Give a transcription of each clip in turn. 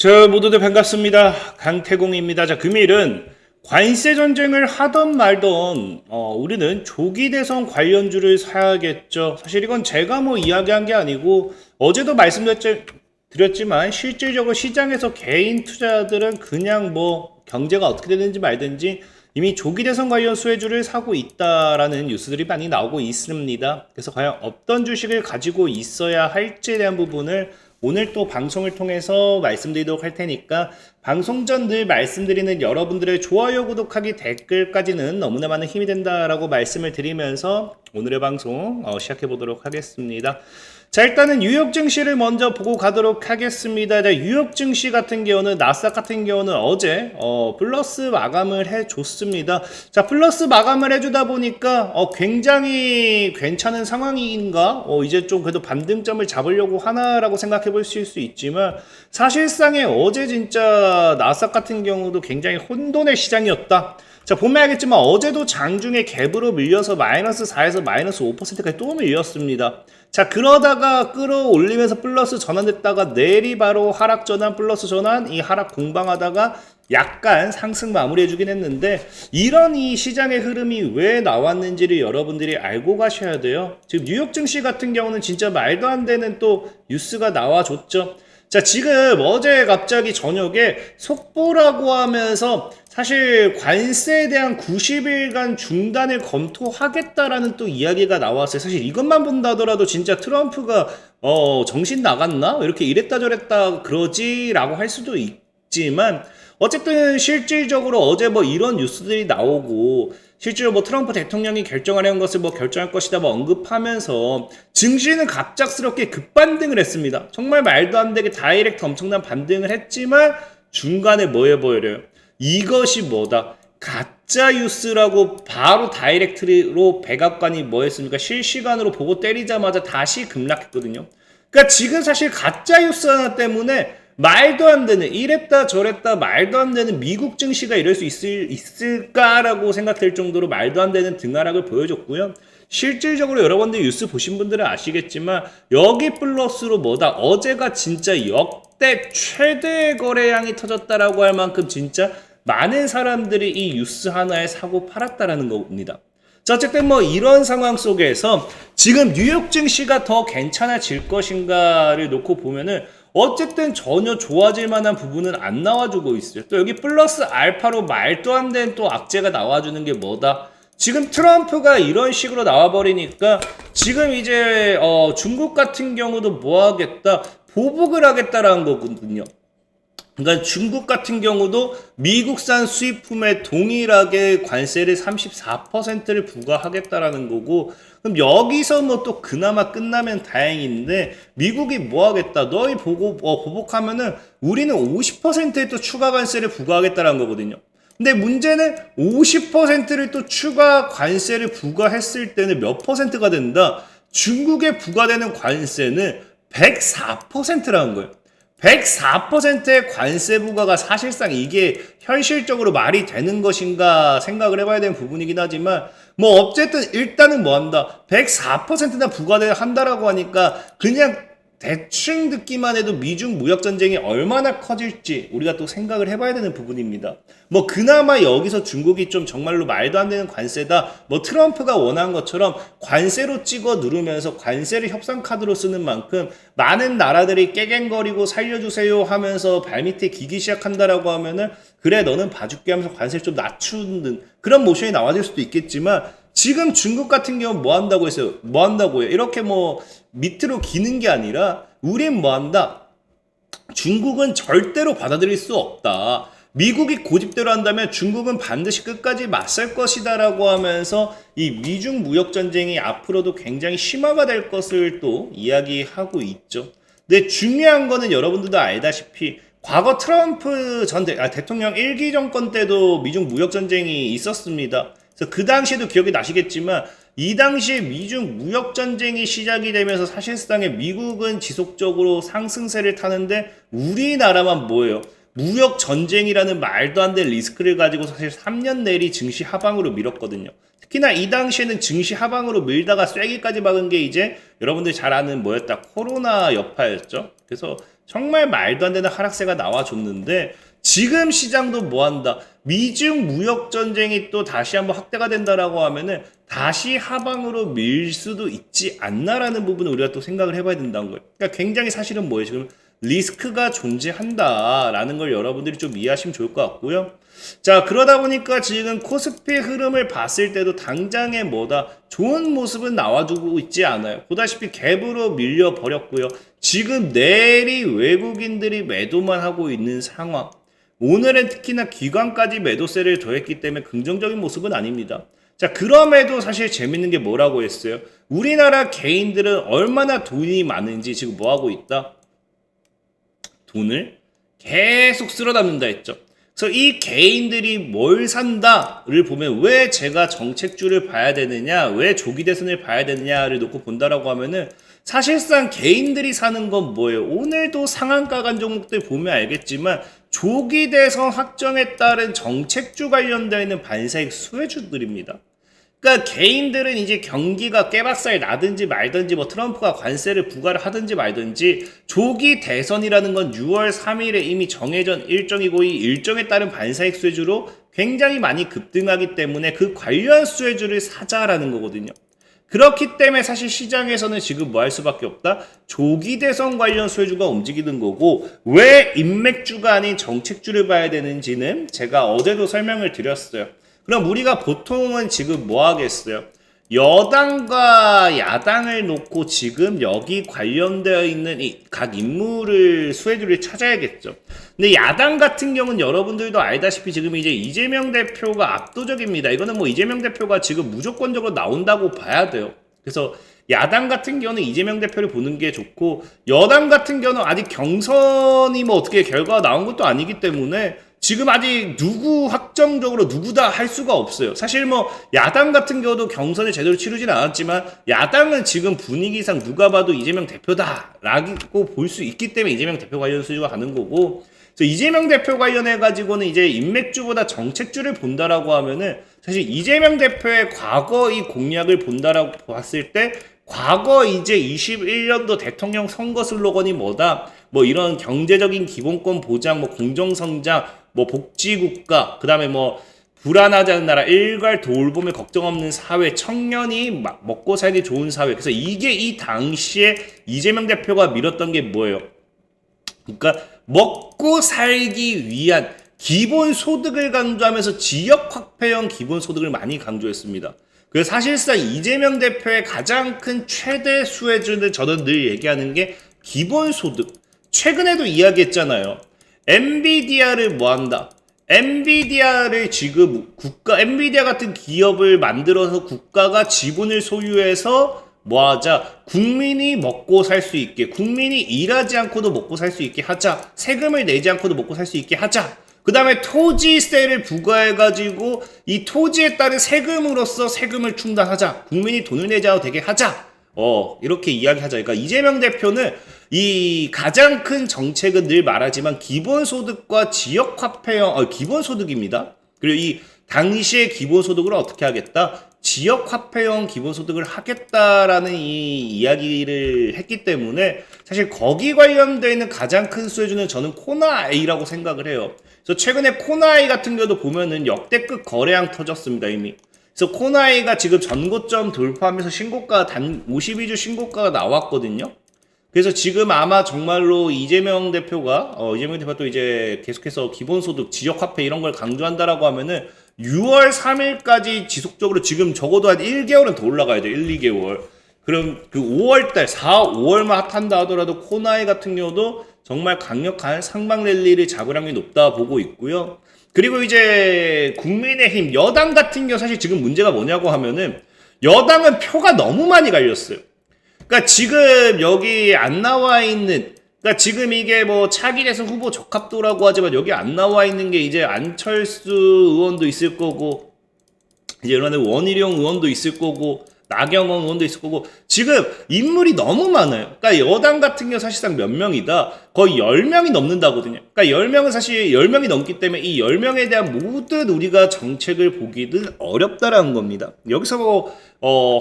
자, 모두들 반갑습니다. 강태공입니다. 자, 금일은 관세 전쟁을 하던 말던 우리는 조기 대선 관련주를 사야겠죠. 사실 이건 제가 이야기한 게 아니고 어제도 말씀드렸지만 실질적으로 시장에서 개인 투자자들은 그냥 경제가 어떻게 되는지 말든지 이미 조기 대선 관련 수혜주를 사고 있다라는 뉴스들이 많이 나오고 있습니다. 그래서 과연 어떤 주식을 가지고 있어야 할지에 대한 부분을 오늘 또 방송을 통해서 말씀드리도록 할 테니까 방송 전 늘 말씀드리는 여러분들의 좋아요, 구독하기, 댓글까지는 너무나 많은 힘이 된다라고 말씀을 드리면서 오늘의 방송 시작해 보도록 하겠습니다. 자, 일단은 뉴욕 증시를 먼저 보고 가도록 하겠습니다. 자, 뉴욕 증시 같은 경우는 나스닥 같은 경우는 어제 플러스 마감을 해줬습니다. 자, 플러스 마감을 해주다 보니까 굉장히 괜찮은 상황인가? 이제 좀 그래도 반등점을 잡으려고 하나라고 생각해 보실 수 있지만 사실상에 어제 진짜 나스닥 같은 경우도 굉장히 혼돈의 시장이었다. 자, 보면 알겠지만 어제도 장중에 갭으로 밀려서 마이너스 4에서 마이너스 5%까지 또 밀렸습니다. 자, 그러다가 끌어올리면서 플러스 전환됐다가 내일이 바로 하락 전환 플러스 전환, 이 하락 공방하다가 약간 상승 마무리해주긴 했는데 이런 이 시장의 흐름이 왜 나왔는지를 여러분들이 알고 가셔야 돼요. 지금 뉴욕 증시 같은 경우는 진짜 말도 안 되는 또 뉴스가 나와줬죠. 자, 지금 어제 갑자기 저녁에 속보라고 하면서 사실 관세에 대한 90일간 중단을 검토하겠다라는 또 이야기가 나왔어요. 사실 이것만 본다 하더라도 진짜 트럼프가 정신 나갔나? 이렇게 이랬다 저랬다 그러지라고 할 수도 있지만 어쨌든 실질적으로 어제 이런 뉴스들이 나오고 실제로 트럼프 대통령이 결정하려는 것을 결정할 것이다 언급하면서 증시는 갑작스럽게 급반등을 했습니다. 정말 말도 안 되게 다이렉트 엄청난 반등을 했지만 중간에 뭐 해버려요? 이것이 뭐다? 가짜 뉴스라고 바로 다이렉트로 백악관이 뭐 했습니까? 실시간으로 보고 때리자마자 다시 급락했거든요. 그러니까 지금 사실 가짜 뉴스 하나 때문에 말도 안 되는 이랬다 저랬다 말도 안 되는 미국 증시가 이럴 수 있을까라고 생각될 정도로 말도 안 되는 등하락을 보여줬고요. 실질적으로 여러분들이 뉴스 보신 분들은 아시겠지만 여기 플러스로 어제가 진짜 역대 최대 거래량이 터졌다라고 할 만큼 진짜 많은 사람들이 이 뉴스 하나에 사고 팔았다라는 겁니다. 자, 어쨌든 이런 상황 속에서 지금 뉴욕 증시가 더 괜찮아질 것인가를 놓고 보면은 어쨌든 전혀 좋아질 만한 부분은 안 나와주고 있어요. 또 여기 플러스 알파로 말도 안 되는 또 악재가 나와주는 게 뭐다? 지금 트럼프가 이런 식으로 나와버리니까 지금 이제 중국 같은 경우도 뭐 하겠다? 보복을 하겠다라는 거거든요. 그러니까 중국 같은 경우도 미국산 수입품에 동일하게 관세를 34%를 부과하겠다라는 거고 그럼 여기서 또 그나마 끝나면 다행인데 미국이 뭐 하겠다 너희 보고 보복하면은 우리는 50%의 또 추가 관세를 부과하겠다라는 거거든요. 근데 문제는 50%를 또 추가 관세를 부과했을 때는 몇 퍼센트가 된다? 중국에 부과되는 관세는 104%라는 거예요. 104%의 관세 부과가 사실상 이게 현실적으로 말이 되는 것인가 생각을 해봐야 되는 부분이긴 하지만 어쨌든 일단은 뭐 한다 104%나 부과한다라고 하니까 그냥 대충 듣기만 해도 미중 무역 전쟁이 얼마나 커질지 우리가 또 생각을 해봐야 되는 부분입니다. 그나마 여기서 중국이 좀 정말로 말도 안 되는 관세다. 트럼프가 원한 것처럼 관세로 찍어 누르면서 관세를 협상 카드로 쓰는 만큼 많은 나라들이 깨갱거리고 살려주세요 하면서 발밑에 기기 시작한다라고 하면은 그래 너는 봐줄게 하면서 관세를 좀 낮추는 그런 모션이 나와줄 수도 있겠지만 지금 중국 같은 경우는 뭐 한다고 했어요? 뭐 한다고요? 이렇게 밑으로 기는 게 아니라 우린 뭐 한다? 중국은 절대로 받아들일 수 없다. 미국이 고집대로 한다면 중국은 반드시 끝까지 맞설 것이다 라고 하면서 이 미중 무역 전쟁이 앞으로도 굉장히 심화가 될 것을 또 이야기하고 있죠. 근데 중요한 거는 여러분들도 알다시피 과거 트럼프 대통령 1기 정권 때도 미중 무역 전쟁이 있었습니다. 그래서 그 당시에도 기억이 나시겠지만 이 당시에 미중 무역 전쟁이 시작이 되면서 사실상에 미국은 지속적으로 상승세를 타는데 우리나라만 뭐예요? 무역 전쟁이라는 말도 안 되는 리스크를 가지고 사실 3년 내리 증시 하방으로 밀었거든요. 특히나 이 당시에는 증시 하방으로 밀다가 쐐기까지 박은 게 이제 여러분들이 잘 아는 뭐였다? 코로나 여파였죠. 그래서 정말 말도 안 되는 하락세가 나와줬는데 지금 시장도 뭐한다? 미중 무역 전쟁이 또 다시 한번 확대가 된다라고 하면은 다시 하방으로 밀 수도 있지 않나라는 부분을 우리가 또 생각을 해봐야 된다는 거예요. 그러니까 굉장히 사실은 뭐예요? 지금 리스크가 존재한다라는 걸 여러분들이 좀 이해하시면 좋을 것 같고요. 자, 그러다 보니까 지금 코스피의 흐름을 봤을 때도 당장에 뭐다 좋은 모습은 나와주고 있지 않아요. 보다시피 갭으로 밀려 버렸고요. 지금 내리 외국인들이 매도만 하고 있는 상황. 오늘은 특히나 기관까지 매도세를 더했기 때문에 긍정적인 모습은 아닙니다. 자, 그럼에도 사실 재밌는 게 뭐라고 했어요? 우리나라 개인들은 얼마나 돈이 많은지 지금 뭐 하고 있다? 돈을 계속 쓸어 담는다 했죠. 그래서 이 개인들이 뭘 산다를 보면 왜 제가 정책주를 봐야 되느냐, 왜 조기 대선을 봐야 되느냐를 놓고 본다라고 하면은 사실상 개인들이 사는 건 뭐예요? 오늘도 상한가 간 종목들 보면 알겠지만 조기 대선 확정에 따른 정책주 관련되어 있는 반사익 수혜주들입니다. 그러니까 개인들은 이제 경기가 깨박살 나든지 말든지 뭐 트럼프가 관세를 부과를 하든지 말든지 조기 대선이라는 건 6월 3일에 이미 정해진 일정이고 이 일정에 따른 반사익 수혜주로 굉장히 많이 급등하기 때문에 그 관련 수혜주를 사자라는 거거든요. 그렇기 때문에 사실 시장에서는 지금 뭐 할 수밖에 없다? 조기 대선 관련 수혜주가 움직이는 거고 왜 인맥주가 아닌 정책주를 봐야 되는지는 제가 어제도 설명을 드렸어요. 그럼 우리가 보통은 지금 뭐 하겠어요? 여당과 야당을 놓고 지금 여기 관련되어 있는 이 각 인물을 수혜주를 찾아야겠죠. 근데 야당 같은 경우는 여러분들도 알다시피 지금 이제 이재명 대표가 압도적입니다. 이거는 뭐 이재명 대표가 지금 무조건적으로 나온다고 봐야 돼요. 그래서 야당 같은 경우는 이재명 대표를 보는 게 좋고 여당 같은 경우는 아직 경선이 뭐 어떻게 결과가 나온 것도 아니기 때문에 지금 아직 누구 확정적으로 누구다 할 수가 없어요. 사실 뭐 야당 같은 경우도 경선을 제대로 치르진 않았지만 야당은 지금 분위기상 누가 봐도 이재명 대표다라고 볼 수 있기 때문에 이재명 대표 관련 수주가 가는 거고 그래서 이재명 대표 관련해 가지고는 이제 인맥주보다 정책주를 본다라고 하면은 사실 이재명 대표의 과거 이 공약을 본다라고 봤을 때 과거 이제 21년도 대통령 선거 슬로건이 뭐다? 뭐 이런 경제적인 기본권 보장, 뭐 공정성장, 뭐 복지국가, 그 다음에 뭐 불안하지 않은 나라, 일괄 돌봄에 걱정 없는 사회, 청년이 먹고 살기 좋은 사회. 그래서 이게 이 당시에 이재명 대표가 밀었던 게 뭐예요? 그러니까 먹고 살기 위한 기본소득을 강조하면서 지역화폐형 기본소득을 많이 강조했습니다. 그래서 사실상 이재명 대표의 가장 큰 최대 수혜주는 저는 늘 얘기하는 게 기본소득. 최근에도 이야기했잖아요. 엔비디아를 뭐 한다? 엔비디아를 지금 엔비디아 같은 기업을 만들어서 국가가 지분을 소유해서 뭐 하자? 국민이 먹고 살 수 있게, 국민이 일하지 않고도 먹고 살 수 있게 하자. 세금을 내지 않고도 먹고 살 수 있게 하자. 그 다음에 토지세를 부과해가지고 이 토지에 따른 세금으로서 세금을 충당하자. 국민이 돈을 내지 않아도 되게 하자. 이렇게 이야기하자. 그러니까 이재명 대표는 이 가장 큰 정책은 늘 말하지만 기본소득과 지역화폐형, 기본소득입니다. 그리고 이 당시의 기본소득을 어떻게 하겠다? 지역화폐형 기본소득을 하겠다라는 이 이야기를 했기 때문에 사실 거기 관련되어 있는 가장 큰 수혜주는 저는 코나아이라고 생각을 해요. 그래서 최근에 코나아이 같은 경우도 보면은 역대급 거래량 터졌습니다, 이미. 그래서 코나아이가 지금 전고점 돌파하면서 신고가 52주 신고가가 나왔거든요. 그래서 지금 아마 정말로 이재명 대표가 또 이제 계속해서 기본소득, 지역화폐 이런 걸 강조한다라고 하면은 6월 3일까지 지속적으로 지금 적어도 한 1개월은 더 올라가야 돼요. 1, 2개월. 그럼 그 5월달, 4, 5월만 핫한다 하더라도 코나이 같은 경우도 정말 강력한 상방 랠리를 잡을 확률이 높다 보고 있고요. 그리고 이제 국민의힘, 여당 같은 경우 사실 지금 문제가 뭐냐고 하면은 여당은 표가 너무 많이 갈렸어요. 그러니까 지금 여기 안 나와 있는, 그러니까 지금 이게 뭐 차기 대선 후보 적합도라고 하지만 여기 안 나와 있는 게 이제 안철수 의원도 있을 거고, 이제 이런 원희룡 의원도 있을 거고, 나경원 의원도 있을 거고 지금 인물이 너무 많아요. 그러니까 여당 같은 경우 사실상 몇 명이다? 거의 10명이 넘는다거든요. 그러니까 10명은 사실 10명이 넘기 때문에 이 10명에 대한 모든 우리가 정책을 보기는 어렵다라는 겁니다. 여기서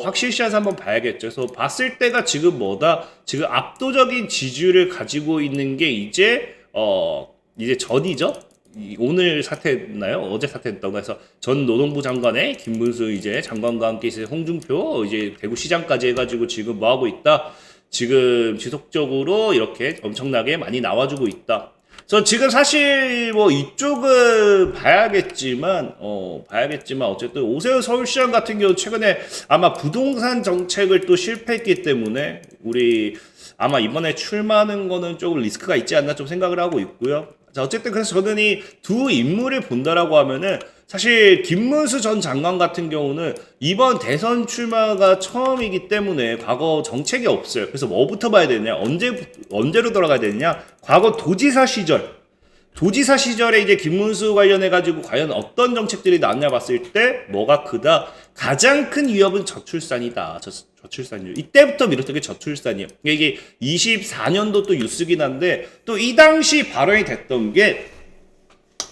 확실시해서 한번 봐야겠죠. 그래서 봤을 때가 지금 뭐다? 지금 압도적인 지지율을 가지고 있는 게 이제 전이죠. 오늘 사퇴했나요? 어제 사퇴했다고 해서 전 노동부 장관의 김문수 이제 장관과 함께 이제 홍준표 이제 대구시장까지 해가지고 지금 뭐 하고 있다? 지금 지속적으로 이렇게 엄청나게 많이 나와주고 있다. 그래서 지금 사실 뭐 이쪽은 봐야겠지만 어쨌든 오세훈 서울시장 같은 경우 최근에 아마 부동산 정책을 또 실패했기 때문에 우리 아마 이번에 출마하는 거는 조금 리스크가 있지 않나 좀 생각을 하고 있고요. 자, 어쨌든 그래서 저는 이 두 인물을 본다라고 하면은 사실 김문수 전 장관 같은 경우는 이번 대선 출마가 처음이기 때문에 과거 정책이 없어요. 그래서 뭐부터 봐야 되냐? 언제로 돌아가야 되느냐? 과거 도지사 시절에 이제 김문수 관련해가지고 과연 어떤 정책들이 나왔냐 봤을 때 뭐가 크다? 가장 큰 위협은 저출산이다. 저출산율. 이때부터 비롯된 게 저출산이에요. 이게 24년도 또 뉴스긴 한데 또 이 당시 발언이 됐던 게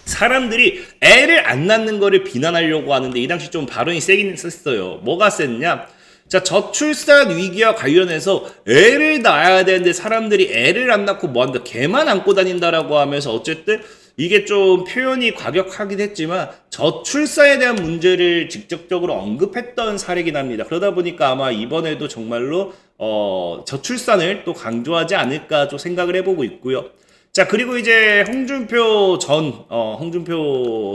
사람들이 애를 안 낳는 거를 비난하려고 하는데 이 당시 좀 발언이 세긴 했어요. 뭐가 셌냐? 자, 저출산 위기와 관련해서 애를 낳아야 되는데 사람들이 애를 안 낳고 뭐 한다? 개만 안고 다닌다라고 하면서 어쨌든 이게 좀 표현이 과격하긴 했지만 저출산에 대한 문제를 직접적으로 언급했던 사례긴 합니다. 그러다 보니까 아마 이번에도 정말로 저출산을 또 강조하지 않을까 좀 생각을 해보고 있고요. 자, 그리고 이제 홍준표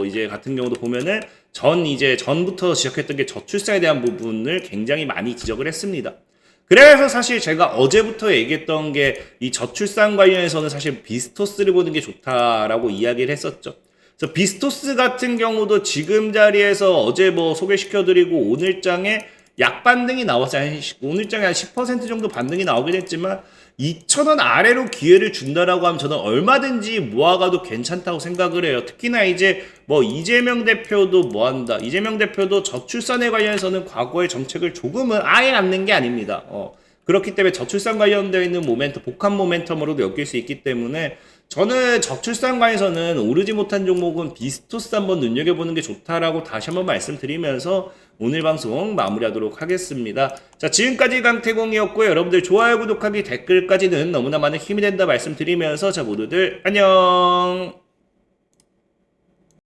이제 같은 경우도 보면은 전부터 지적했던 게 저출산에 대한 부분을 굉장히 많이 지적을 했습니다. 그래서 사실 제가 어제부터 얘기했던 게 이 저출산 관련해서는 사실 비스토스를 보는 게 좋다라고 이야기를 했었죠. 그래서 비스토스 같은 경우도 지금 자리에서 어제 뭐 소개시켜드리고 오늘 장에 약 반등이 나왔어요. 오늘 장에 한 10% 정도 반등이 나오긴 했지만 2,000원 아래로 기회를 준다라고 하면 저는 얼마든지 모아가도 괜찮다고 생각을 해요. 특히나 이제 뭐 이재명 대표도 뭐 한다. 이재명 대표도 저출산에 관련해서는 과거의 정책을 조금은 아예 않는 게 아닙니다. 그렇기 때문에 저출산 관련되어 있는 복합 모멘텀으로도 엮일 수 있기 때문에 저는 저출산 관해서는 오르지 못한 종목은 비스토스 한번 눈여겨보는 게 좋다라고 다시 한번 말씀드리면서 오늘 방송 마무리하도록 하겠습니다. 자, 지금까지 강태공이었고요. 여러분들 좋아요, 구독하기, 댓글까지는 너무나 많은 힘이 된다 말씀드리면서 자, 모두들 안녕.